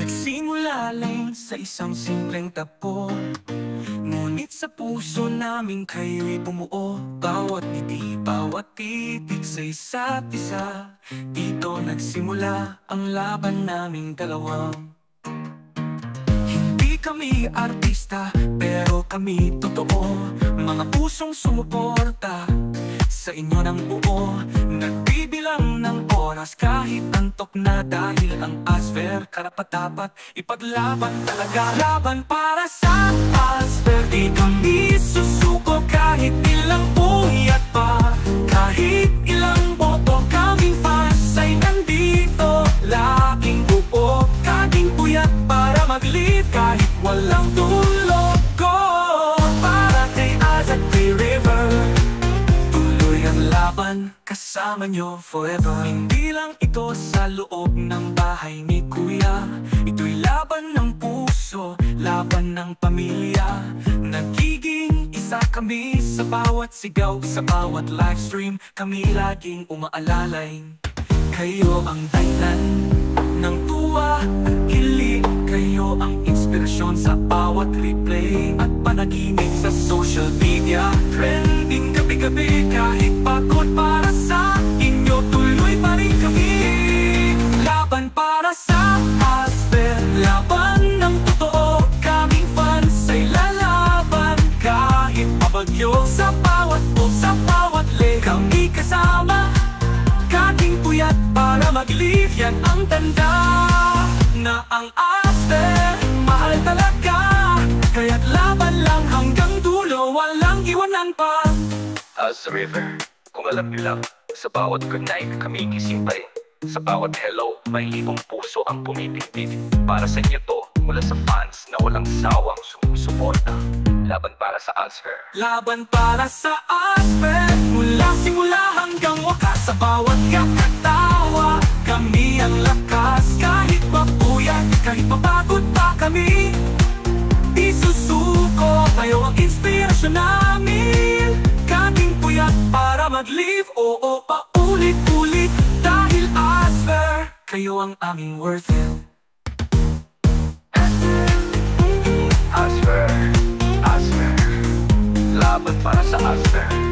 Nagsimula lang sa isang simpleng tapo, ngunit sa puso namin kayo'y bumuo. Bawat ngiti, bawat titig sa isa't isa, dito nagsimula ang laban naming dalawang. Hindi kami artista, pero kami totoo. Mga pusong sumuporta sa inyo ng buo. Nagbibilang ng oras kahit antok na, dahil ang ASVER karapat-dapat ipaglaban talaga. Laban para sa ASVER, di kami susuko kahit ilang puyat pa. Kahit ilang boto, kaming fans ay nandito. Laging buo, kaming puyat para mag-lead kahit walang tulog ko. Para kay Az at kay River, tuloy ang laban, kasama nyo forever. Hindi lang ito sa loob ng bahay ni Kuya, ito'y laban ng puso, laban ng pamilya. Nagiging isa kami sa bawat sigaw, sa bawat livestream. Kami laging umaalalay, kayo ang dahilan ng tuwa at kilig. Kayo ang inspirasyon sa bawat replay at panaginip sa social media. Trending gabi-gabi, kahit pagod para sa inyo, tuloy pa rin kami. Laban para sa ASVER, laban ng totoo. Kaming fans ay lalaban kahit pabagyo. Sa bawat o sa bawat leg, kami kasama. Kating puyat para mag-lead, yan ang tanda na ang ASVER mahal talaga. Kaya't laban lang hanggang dulo, walang iwanan pa. As River, kung alam niyo lang, sa bawat good night kami gising pa rin. Sa bawat hello, may libong puso ang pumipindig. Para sa inyo to, mula sa fans na walang sawang sumusuporta. Laban para sa ASVER. Laban para sa ASVER, mula simula hanggang wakas. Sa bawat kakatawa, kami ang lakas. Kahit mapuyat, kahit mapagod pa kami, di susuko. Kayo ang inspirasyon namin. Kaming puyat para mag-live, oo, paulit-ulit. Dahil ASVER, kayo ang aming worth it. ASVER, ASVER, laban para sa ASVER.